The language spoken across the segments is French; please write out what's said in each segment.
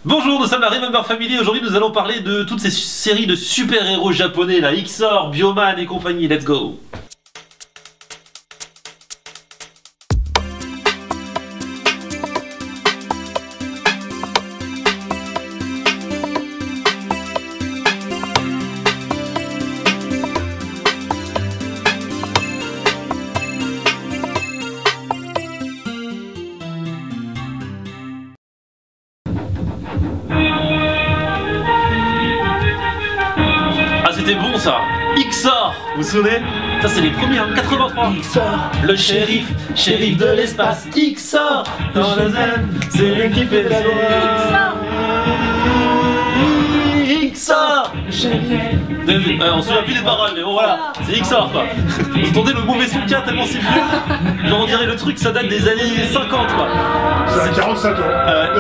Bonjour, nous sommes la Remember Family. Aujourd'hui, nous allons parler de toutes ces séries de super-héros japonais, la XOR, Bioman et compagnie. Let's go! C'était bon ça, XOR, vous vous souvenez? Ça c'est les premiers, hein, 83. XOR, le shérif de l'espace. XOR, dans le zen, c'est lui qui fait la loi. XOR, le shérif. On se souvient plus des paroles, mais bon voilà, c'est XOR quoi. Vous entendez le mauvais son qu'il y a tellement c'est vieux. Genre on dirait le truc, ça date des années 50 quoi. Ça a 45 ans.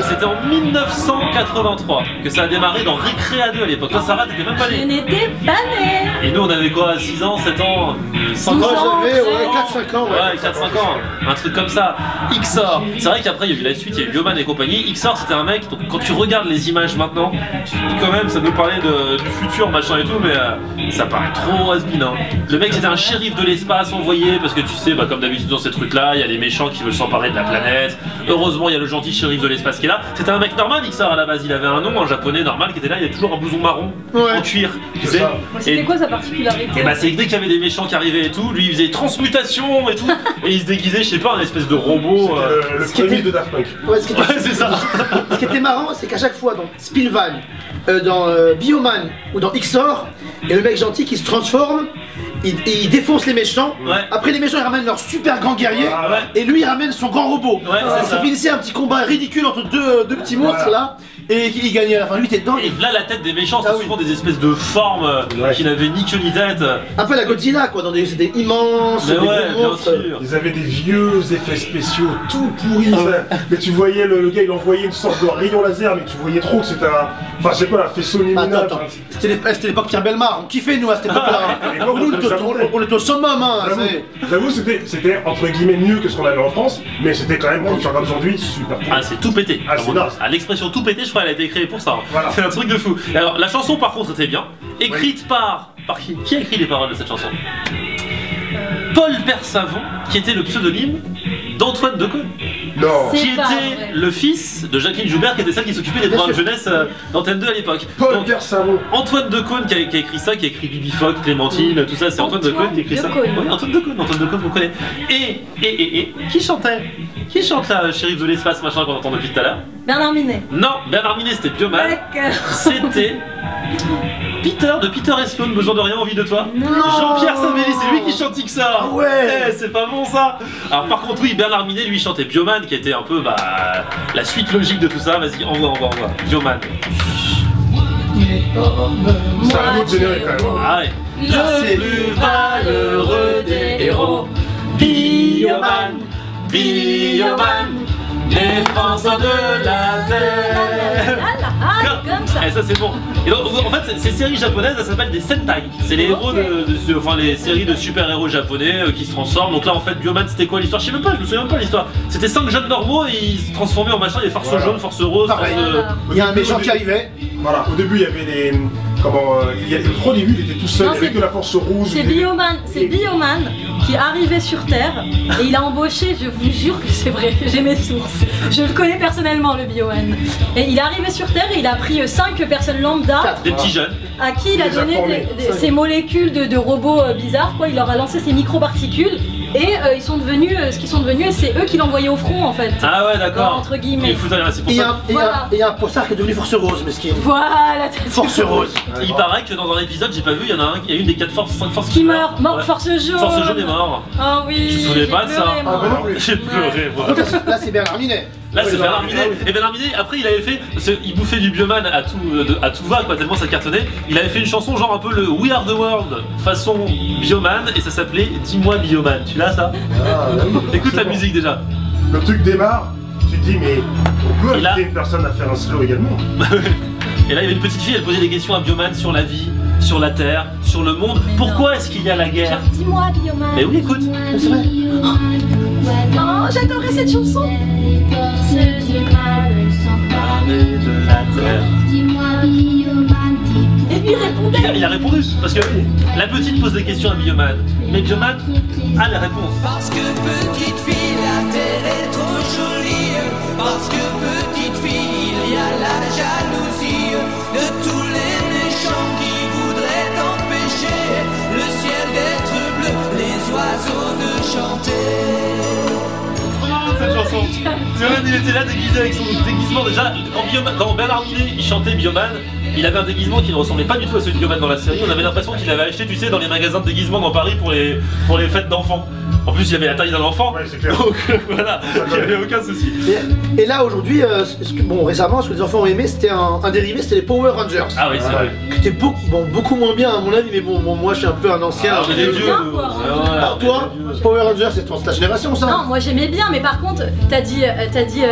C'était en 1983 que ça a démarré dans Recrea 2 à l'époque. Toi Sarah, t'étais même pas née. Je n'étais pas née. Et nous on avait quoi, 6 ans, 7 ans, 5 ans? Moi j'avais 4-5 ans. Ouais, 4-5 ans, un truc comme ça. XOR, c'est vrai qu'après il y a eu la suite, il y a eu Bioman et compagnie. XOR c'était un mec, donc quand tu regardes les images maintenant, tu te dis quand même, ça nous parlait du futur machin et tout, mais ça paraît trop has-been, hein. Le mec c'était un shérif de l'espace envoyé, parce que tu sais, comme d'habitude dans ces trucs là, il y a des méchants qui veulent s'emparer de la planète. Heureusement il y a le gentil shérif de l'espace qui est là. C'était un mec normal XOR à la base, il avait un nom, un japonais normal qui était là, il avait toujours un blouson marron en cuir, tu sais. C'était quoi sa particularité? Et bah c'est que dès qu'il y avait des méchants qui arrivaient et tout, lui il faisait transmutation et tout, et il se déguisait, je sais pas, en espèce de robot. Le premier de Daft Punk. Ouais, c'est ça. Ce qui était marrant, c'est qu'à chaque fois dans Spinvan, dans Bioman ou dans XOR, il y a le mec gentil qui se transforme, il défonce les méchants. Ouais. Après les méchants ils ramènent leur super grand guerrier, Ouais. et lui il ramène son grand robot. Ouais, c'est ça. finissait un petit combat ridicule entre deux petits monstres là, et il gagnait à la fin. Lui était dedans. Et là la tête des méchants, c'était Ah oui. souvent des espèces de formes qui n'avaient ni queue ni tête. Un peu la Godzilla quoi, c'était immense, Mais des ouais, gros bien monstres. sûr. Ils avaient des vieux effets spéciaux tout pourris. Mais tu voyais le gars, il envoyait une sorte de rayon laser, mais tu voyais trop que c'était un. Enfin, je sais pas, un faisceau lumineux. Attends, c'était l'époque Pierre Bellemare, on kiffait nous à cette époque-là. Ah, Nous, on était au summum, hein. J'avoue, c'était entre guillemets mieux que ce qu'on avait en France, mais c'était quand même, quand tu regardes aujourd'hui, super cool. Ah c'est tout pété. Ah, c'est naze. Ah, l'expression tout pété, je crois elle a été créée pour ça. Hein. Voilà. C'est un truc de fou. Et alors la chanson par contre était bien, écrite par qui? Qui a écrit les paroles de cette chanson? Paul Persavon, qui était le pseudonyme d'Antoine Decaune. Non. C'est Qui pas était vrai. le fils de Jacqueline Joubert, qui était celle qui s'occupait des programmes jeunesse d'Antenne 2 à l'époque. Paul Persavon. Antoine Decaune qui a écrit ça, qui a écrit Bibi Fock, Clémentine, tout ça, c'est Antoine Decaune qui a écrit ça. Decaune. Oui, Antoine Decaune qu'on connaît. Et qui chantait? Qui chante la shérif de l'espace machin qu'on entend depuis tout à l'heure? Bernard Minet. Non, Bernard Minet c'était Bioman. D'accord. C'était Peter de Peter et Sloan, besoin de rien, envie de toi. Non. Jean-Pierre Savelli, c'est lui qui chante XOR. Ah ouais. C'est pas bon ça. Alors par contre oui, Bernard Minet lui chantait Bioman qui était un peu la suite logique de tout ça. Vas-y, envoie. Bioman. C'est un autre générique quand même. Ah ouais. Le plus valeureux des héros, Bioman, défenseur de la terre. Comme ça. Et ça c'est bon. Et donc, en fait, ces séries japonaises, elles s'appellent des Sentai. C'est les héros enfin les séries de super-héros japonais qui se transforment. Donc là, en fait, Bioman, c'était quoi l'histoire? Je sais même pas, je me souviens même pas l'histoire. C'était 5 jeunes normaux et ils se transformaient en machin, des forces jaunes, forces roses, Pareil. Il y a un méchant qui arrivait. Voilà, au début il y avait des. Le trop début il était tout seul, Non, il avait c'est- que la force rouge. C'est Bioman qui est arrivé sur Terre et il a embauché, je vous jure que c'est vrai, j'ai mes sources. Je le connais personnellement le Bioman. Et il est arrivé sur Terre et il a pris 5 personnes lambda Quatre. des petits jeunes. à qui il a Il les a donné formés. ces molécules de robots bizarres, quoi. Il leur a lancé ces microparticules et ils sont devenus ce qu'ils sont devenus et c'est eux qui l'envoyaient au front en fait. Ah ouais, d'accord. Entre guillemets. Il fout rien, c'est pour Et il y ça. a- et il y a un poissard qui est devenu Force Rose, mesquine. Voilà, t'as Force dit. Rose. Il paraît que dans un épisode, j'ai pas vu, il y en a un, il y a une des 5 forces Qui meurt, mort, Ouais. force jaune. Force jaune est mort. Ah oui. Je me souvenais j'ai pas de ça. pleuré, moi. Ah, bah non plus. J'ai pleuré, voilà. Là c'est Bernard Minet. Là c'est Ouais, Bernard non, Minet. oui. Et Bernard Minet, après il avait fait, il bouffait du Bioman à tout va quoi, tellement ça cartonnait. Il avait fait une chanson genre un peu le We Are the World façon Bioman et ça s'appelait Dis-moi Bioman. Tu l'as ça? Écoute la musique déjà. Le truc démarre, tu te dis, mais on peut Et là- inviter une personne à faire un slow également. Et là il y avait une petite fille, elle posait des questions à Bioman sur la vie, sur la terre, sur le monde. Mais Pourquoi est-ce qu'il y a la guerre? Genre, dis-moi, Bioman. Mais oui, écoute. C'est vrai. Oh, j'adorais cette chanson. Parler de la Dis-moi Bioman, dis-moi. Et lui il répondait. Il a répondu, parce que la petite pose des questions à Bioman, mais Bioman a la réponse. Parce que petite fille, la terre est trop jolie. Parce que petite fille, il y a la jalousie de tous les méchants qui voudraient empêcher le ciel d'être bleu, les oiseaux de chanter. Cette chanson. Bioman il était là déguisé avec son déguisement déjà. Quand Bernard Minet il chantait Bioman, il avait un déguisement qui ne ressemblait pas du tout à celui de Bioman dans la série. On avait l'impression qu'il avait acheté, tu sais, dans les magasins de déguisement dans Paris pour les fêtes d'enfants. En plus il avait la taille d'un enfant. Ouais, c'est clair. Donc voilà, il n'y avait aucun souci. Et là aujourd'hui, bon récemment, ce que les enfants ont aimé, c'était un dérivé, c'était les Power Rangers. Ah oui, c'est vrai. Qui était beaucoup moins bien à mon avis, mais bon, moi je suis un peu un ancien. Ah, on est des vieux. bien, nous. quoi. Voilà, Alors toi, on est des vieux. Power Rangers, c'est ta génération ça? Non, moi j'aimais bien, mais par contre, t'as dit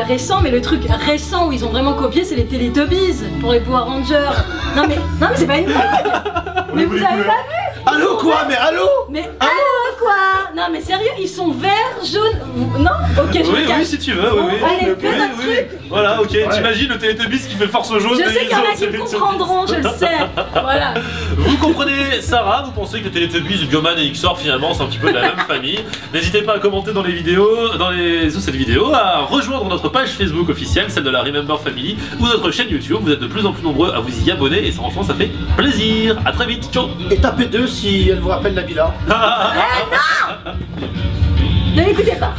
récent, mais le truc récent où ils ont vraiment copié, c'est les Teletubbies pour les Power Rangers. Non mais c'est pas une blague. Mais vous avez pas vu? Allô quoi? Mais allô? Mais allô quoi? Non mais sérieux, ils sont verts, jaunes. Non? Ok, je Oui, me cache. oui, si tu veux, oui, oui. Allez, Oui, fais notre oui. truc. Voilà, ok, t'imagines le Télétubbies qui fait force jaune. Je sais qu'il y en a qui me comprendront, je le sais. Voilà. Vous comprenez Sarah, vous pensez que Teletubbies, Bioman et XOR finalement c'est un petit peu de la même famille. N'hésitez pas à commenter dans les vidéos, sous cette vidéo, à rejoindre notre page Facebook officielle, celle de la Remember Family, ou notre chaîne YouTube. Vous êtes de plus en plus nombreux à vous y abonner et franchement ça fait plaisir. A très vite, ciao. Et tapez 2 si elle vous rappelle Nabila. Ne l'écoutez pas.